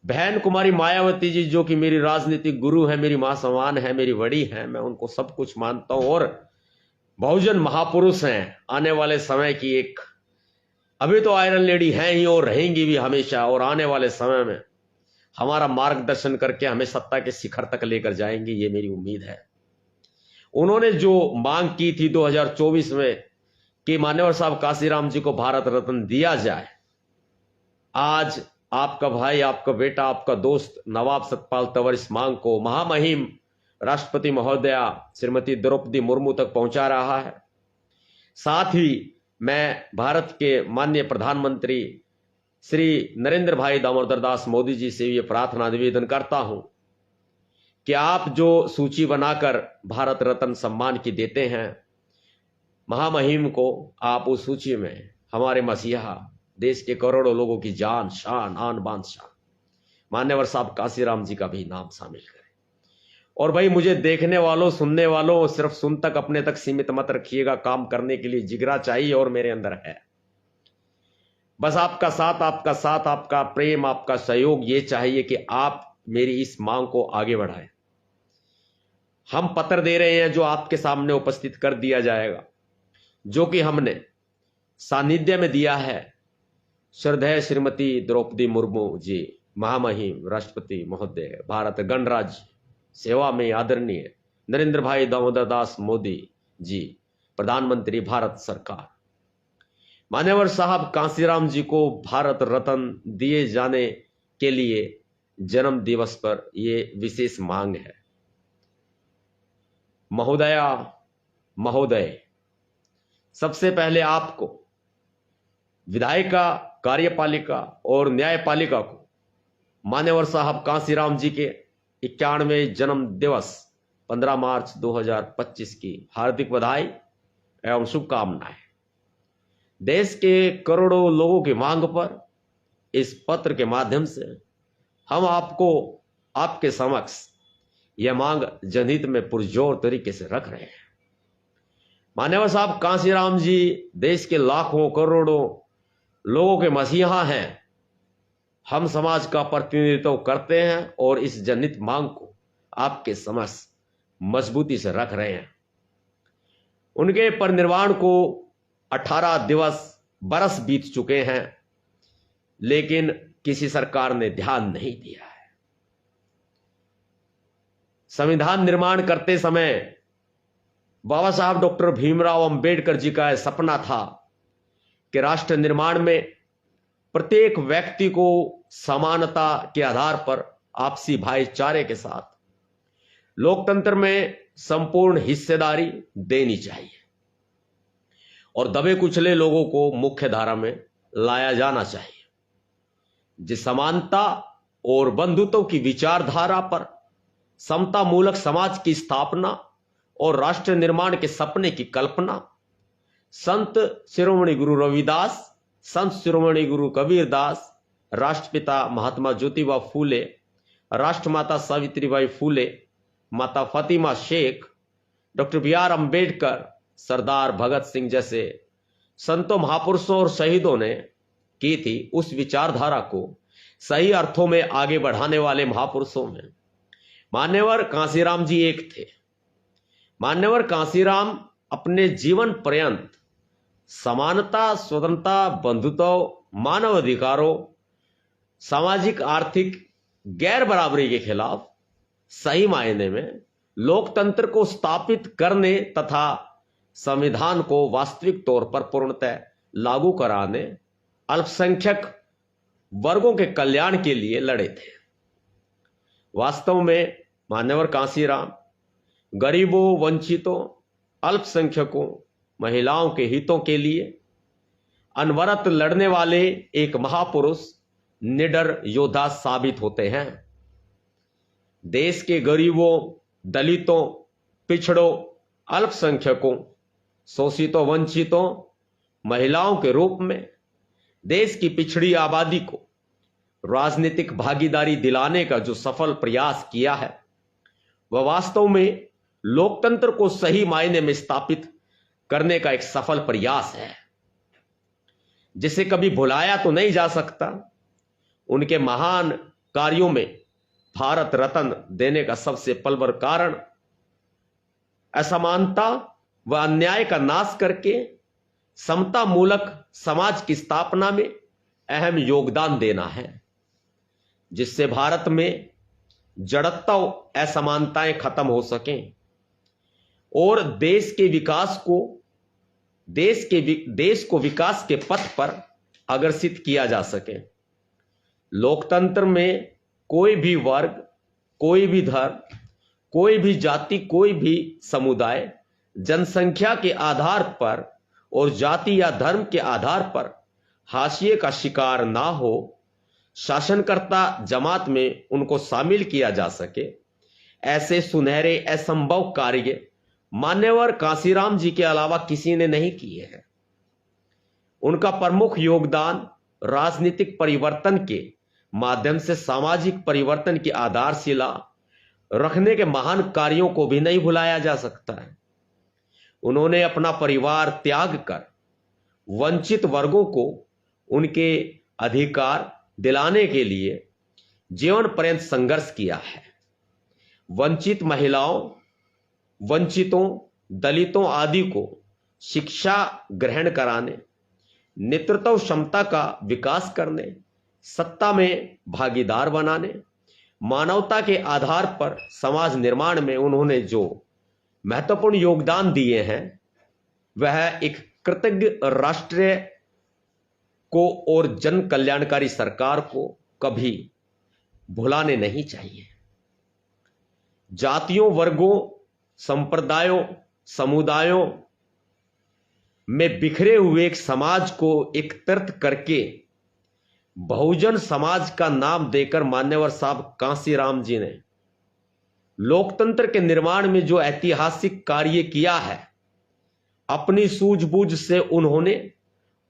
बहन कुमारी मायावती जी, जो कि मेरी राजनीतिक गुरु है, मेरी मां समान है, मेरी बड़ी है, मैं उनको सब कुछ मानता हूं और बहुजन महापुरुष हैं। आने वाले समय की एक, अभी तो आयरन लेडी हैं ही और रहेंगी भी हमेशा, और आने वाले समय में हमारा मार्गदर्शन करके हमें सत्ता के शिखर तक लेकर जाएंगे, ये मेरी उम्मीद है। उन्होंने जो मांग की थी 2024 में कि मान्यवर साहब कांशीराम जी को भारत रत्न दिया जाए, आज आपका भाई, आपका बेटा, आपका दोस्त नवाब सतपाल तंवर इस मांग को महामहिम राष्ट्रपति महोदया श्रीमती द्रौपदी मुर्मू तक पहुंचा रहा है। साथ ही मैं भारत के माननीय प्रधानमंत्री श्री नरेंद्र भाई दामोदर दास मोदी जी से ये प्रार्थना निवेदन करता हूं कि आप जो सूची बनाकर भारत रत्न सम्मान की देते हैं महामहिम को, आप उस सूची में हमारे मसीहा, देश के करोड़ों लोगों की जान, शान, आन बान शान मान्यवर साहब कांशीराम जी का भी नाम शामिल करें। और भाई, मुझे देखने वालों, सुनने वालों, सिर्फ सुन तक अपने तक सीमित मत रखिएगा। काम करने के लिए जिगरा चाहिए और मेरे अंदर है। बस आपका साथ, आपका साथ, आपका प्रेम, आपका सहयोग ये चाहिए कि आप मेरी इस मांग को आगे बढ़ाएं। हम पत्र दे रहे हैं जो आपके सामने उपस्थित कर दिया जाएगा, जो कि हमने सानिध्य में दिया है श्रद्धेय श्रीमती द्रौपदी मुर्मू जी, महामहिम राष्ट्रपति महोदय, भारत गणराज्य सेवा में आदरणीय नरेंद्र भाई दामोदर दास मोदी जी, प्रधानमंत्री भारत सरकार। मान्यवर साहब कांशीराम जी को भारत रत्न दिए जाने के लिए जन्म दिवस पर यह विशेष मांग है। महोदया, महोदय, सबसे पहले आपको विधायिका, कार्यपालिका और न्यायपालिका को मान्यवर साहब कांशीराम जी के 91वें जन्म दिवस 15 मार्च 2025 की हार्दिक बधाई एवं शुभकामनाएं। देश के करोड़ों लोगों की मांग पर इस पत्र के माध्यम से हम आपको, आपके समक्ष यह मांग जनहित में पुरजोर तरीके से रख रहे हैं। मान्यवर साहब कांशीराम जी देश के लाखों करोड़ों लोगों के मसीहा हैं। हम समाज का प्रतिनिधित्व करते हैं और इस जनहित मांग को आपके समक्ष मजबूती से रख रहे हैं। उनके परिनिर्वाण को 18 बरस बीत चुके हैं, लेकिन किसी सरकार ने ध्यान नहीं दिया है। संविधान निर्माण करते समय बाबा साहब डॉक्टर भीमराव अंबेडकर जी का सपना था कि राष्ट्र निर्माण में प्रत्येक व्यक्ति को समानता के आधार पर आपसी भाईचारे के साथ लोकतंत्र में संपूर्ण हिस्सेदारी देनी चाहिए और दबे कुचले लोगों को मुख्य धारा में लाया जाना चाहिए। जिस समानता और बंधुत्व की विचारधारा पर समता मूलक समाज की स्थापना और राष्ट्र निर्माण के सपने की कल्पना संत शिरोमणि गुरु रविदास, संत शिरोमणि गुरु कबीरदास, राष्ट्रपिता महात्मा ज्योतिबा फूले, राष्ट्रमाता सावित्रीबाई फूले, माता फातिमा शेख, डॉक्टर बी.आर. अंबेडकर, सरदार भगत सिंह जैसे संतों, महापुरुषों और शहीदों ने की थी, उस विचारधारा को सही अर्थों में आगे बढ़ाने वाले महापुरुषों में मान्यवर कांशीराम जी एक थे। मान्यवर कांशीराम अपने जीवन पर्यंत समानता, स्वतंत्रता, बंधुत्व, मानव अधिकारों, सामाजिक आर्थिक गैर बराबरी के खिलाफ सही मायने में लोकतंत्र को स्थापित करने तथा संविधान को वास्तविक तौर पर पूर्णतः लागू कराने, अल्पसंख्यक वर्गों के कल्याण के लिए लड़े थे। वास्तव में मान्यवर कांशीराम गरीबों, वंचितों, अल्पसंख्यकों, महिलाओं के हितों के लिए अनवरत लड़ने वाले एक महापुरुष, निडर योद्धा साबित होते हैं। देश के गरीबों, दलितों, पिछड़ों, अल्पसंख्यकों, शोषितों, वंचितों, महिलाओं के रूप में देश की पिछड़ी आबादी को राजनीतिक भागीदारी दिलाने का जो सफल प्रयास किया है, वह वास्तव में लोकतंत्र को सही मायने में स्थापित करने का एक सफल प्रयास है, जिसे कभी भुलाया तो नहीं जा सकता। उनके महान कार्यों में भारत रत्न देने का सबसे पलवर कारण असमानता व अन्याय का नाश करके समता मूलक समाज की स्थापना में अहम योगदान देना है, जिससे भारत में जड़ता असमानताएं खत्म हो सकें और देश को विकास के पथ पर अग्रसित किया जा सके। लोकतंत्र में कोई भी वर्ग, कोई भी धर्म, कोई भी जाति, कोई भी समुदाय जनसंख्या के आधार पर और जाति या धर्म के आधार पर हाशिए का शिकार ना हो, शासनकर्ता जमात में उनको शामिल किया जा सके, ऐसे सुनहरे असंभव कार्य मान्यवर कांसीराम जी के अलावा किसी ने नहीं किए हैं। उनका प्रमुख योगदान राजनीतिक परिवर्तन के माध्यम से सामाजिक परिवर्तन की आधारशिला रखने के महान कार्यों को भी नहीं भुलाया जा सकता है। उन्होंने अपना परिवार त्याग कर वंचित वर्गों को उनके अधिकार दिलाने के लिए जीवन पर्यंत संघर्ष किया है। वंचित महिलाओं, वंचितों, दलितों आदि को शिक्षा ग्रहण कराने, नेतृत्व क्षमता का विकास करने, सत्ता में भागीदार बनाने, मानवता के आधार पर समाज निर्माण में उन्होंने जो महत्वपूर्ण योगदान दिए हैं, वह एक कृतज्ञ राष्ट्र को और जन कल्याणकारी सरकार को कभी भुलाने नहीं चाहिए। जातियों, वर्गों, संप्रदायों, समुदायों में बिखरे हुए एक समाज को एकत्रित करके बहुजन समाज का नाम देकर मान्यवर साहब कांसीराम जी ने लोकतंत्र के निर्माण में जो ऐतिहासिक कार्य किया है, अपनी सूझबूझ से उन्होंने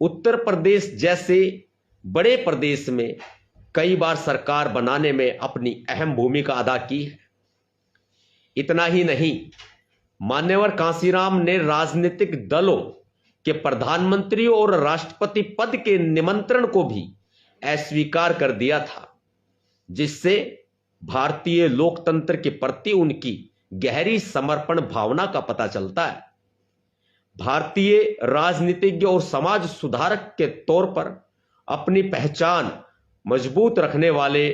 उत्तर प्रदेश जैसे बड़े प्रदेश में कई बार सरकार बनाने में अपनी अहम भूमिका अदा की है। इतना ही नहीं, मान्यवर कांसीराम ने राजनीतिक दलों के प्रधानमंत्री और राष्ट्रपति पद के निमंत्रण को भी अस्वीकार कर दिया था, जिससे भारतीय लोकतंत्र के प्रति उनकी गहरी समर्पण भावना का पता चलता है। भारतीय राजनीतिज्ञ और समाज सुधारक के तौर पर अपनी पहचान मजबूत रखने वाले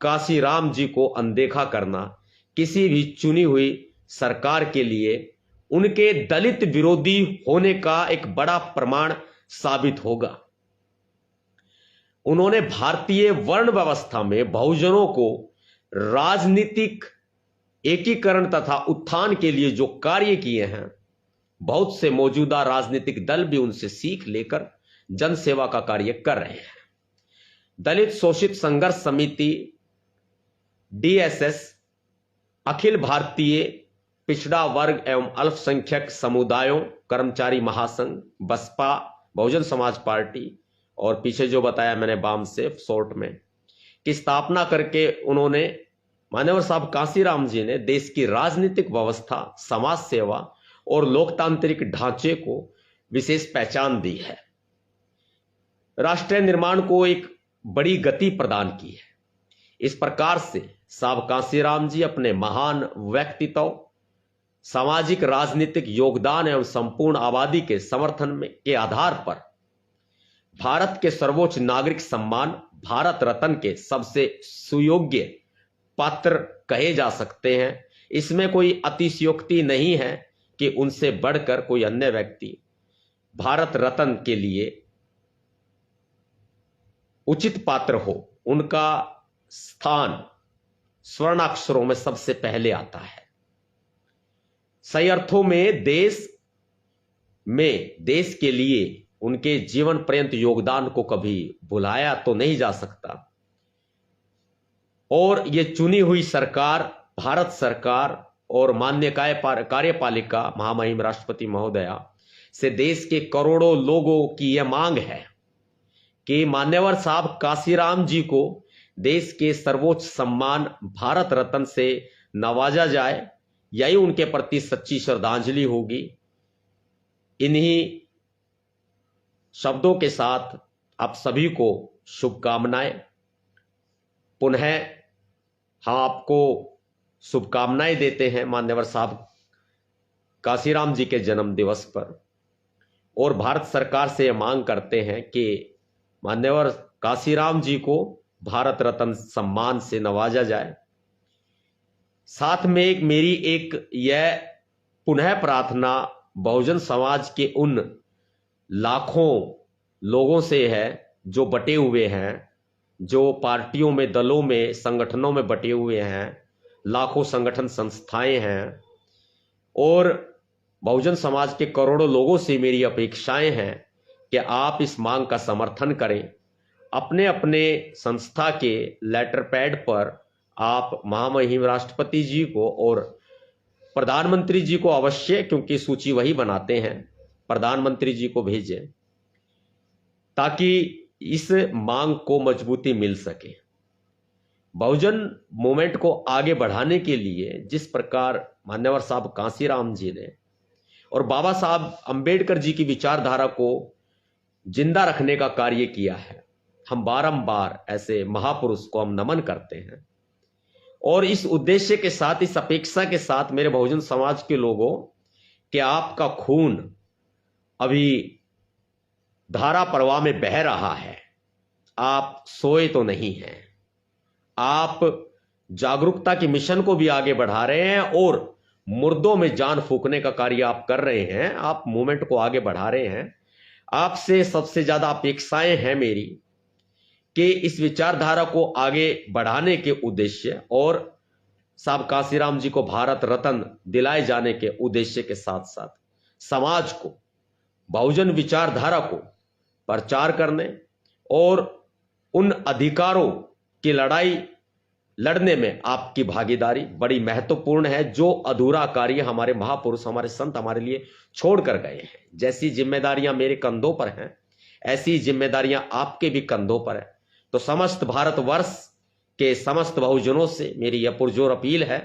कांसीराम जी को अनदेखा करना किसी भी चुनी हुई सरकार के लिए उनके दलित विरोधी होने का एक बड़ा प्रमाण साबित होगा। उन्होंने भारतीय वर्ण व्यवस्था में बहुजनों को राजनीतिक एकीकरण तथा उत्थान के लिए जो कार्य किए हैं, बहुत से मौजूदा राजनीतिक दल भी उनसे सीख लेकर जनसेवा का कार्य कर रहे हैं। दलित शोषित संघर्ष समिति, DSS, अखिल भारतीय पिछड़ा वर्ग एवं अल्पसंख्यक समुदायों कर्मचारी महासंघ, बसपा, बहुजन समाज पार्टी और पीछे जो बताया मैंने वाम से शॉर्ट में की स्थापना करके उन्होंने मान्यवर साहब कांसीराम जी ने देश की राजनीतिक व्यवस्था, समाज सेवा और लोकतांत्रिक ढांचे को विशेष पहचान दी है। राष्ट्र निर्माण को एक बड़ी गति प्रदान की है। इस प्रकार से साहब कांसीराम जी अपने महान व्यक्तित्व, सामाजिक राजनीतिक योगदान एवं संपूर्ण आबादी के समर्थन में के आधार पर भारत के सर्वोच्च नागरिक सम्मान भारत रत्न के सबसे सुयोग्य पात्र कहे जा सकते हैं। इसमें कोई अतिशयोक्ति नहीं है कि उनसे बढ़कर कोई अन्य व्यक्ति भारत रत्न के लिए उचित पात्र हो। उनका स्थान स्वर्णाक्षरों में सबसे पहले आता है। सही अर्थों में देश के लिए उनके जीवन पर्यंत योगदान को कभी भुलाया तो नहीं जा सकता। और ये चुनी हुई सरकार, भारत सरकार और माननीय कार्यपालिका महामहिम राष्ट्रपति महोदया से देश के करोड़ों लोगों की यह मांग है कि मान्यवर साहब कांसीराम जी को देश के सर्वोच्च सम्मान भारत रत्न से नवाजा जाए। यही उनके प्रति सच्ची श्रद्धांजलि होगी। इन्हीं शब्दों के साथ आप सभी को शुभकामनाएं। पुनः हम आपको शुभकामनाएं देते हैं मान्यवर साहब काशीराम जी के जन्म दिवस पर, और भारत सरकार से यह मांग करते हैं कि मान्यवर काशीराम जी को भारत रत्न सम्मान से नवाजा जाए। साथ में मेरी यह पुनः प्रार्थना बहुजन समाज के उन लाखों लोगों से है जो बटे हुए हैं, जो पार्टियों में, दलों में, संगठनों में बटे हुए हैं, लाखों संगठन संस्थाएं हैं, और बहुजन समाज के करोड़ों लोगों से मेरी अपेक्षाएं हैं कि आप इस मांग का समर्थन करें। अपने अपने संस्था के लेटर पैड पर आप महामहिम राष्ट्रपति जी को और प्रधानमंत्री जी को अवश्य, क्योंकि सूची वही बनाते हैं, प्रधानमंत्री जी को भेजें ताकि इस मांग को मजबूती मिल सके। बहुजन मूवमेंट को आगे बढ़ाने के लिए जिस प्रकार मान्यवर साहब कांसीराम जी ने और बाबा साहब अंबेडकर जी की विचारधारा को जिंदा रखने का कार्य किया है, हम बारंबार ऐसे महापुरुष को हम नमन करते हैं। और इस उद्देश्य के साथ, इस अपेक्षा के साथ मेरे बहुजन समाज के लोगों कि आपका खून अभी धारा प्रवाह में बह रहा है, आप सोए तो नहीं हैं, आप जागरूकता के मिशन को भी आगे बढ़ा रहे हैं और मुर्दों में जान फूंकने का कार्य आप कर रहे हैं, आप मूवमेंट को आगे बढ़ा रहे हैं। आपसे सबसे ज्यादा अपेक्षाएं हैं मेरी कि इस विचारधारा को आगे बढ़ाने के उद्देश्य और साहब काशीराम जी को भारत रत्न दिलाए जाने के उद्देश्य के साथ साथ समाज को, बहुजन विचारधारा को प्रचार करने और उन अधिकारों की लड़ाई लड़ने में आपकी भागीदारी बड़ी महत्वपूर्ण है। जो अधूरा कार्य हमारे महापुरुष, हमारे संत हमारे लिए छोड़ कर गए हैं, जैसी जिम्मेदारियां मेरे कंधों पर हैं, ऐसी जिम्मेदारियां आपके भी कंधों पर है। तो समस्त भारतवर्ष के समस्त बहुजनों से मेरी यह पुरजोर अपील है,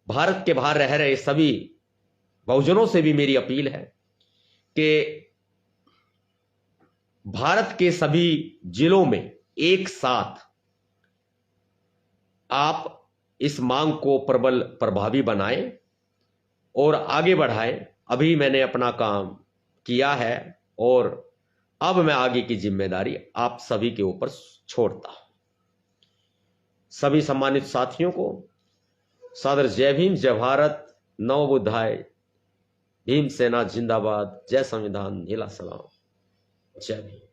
भारत के बाहर रह रहे सभी बहुजनों से भी मेरी अपील है कि भारत के सभी जिलों में एक साथ आप इस मांग को प्रबल प्रभावी बनाएं और आगे बढ़ाएं। अभी मैंने अपना काम किया है और अब मैं आगे की जिम्मेदारी आप सभी के ऊपर छोड़ता हूं। सभी सम्मानित साथियों को सादर जय भीम, जय भारत, नव बुद्धाय, भीम सेना जिंदाबाद, जय संविधान, नीला सलाम, जय भीम।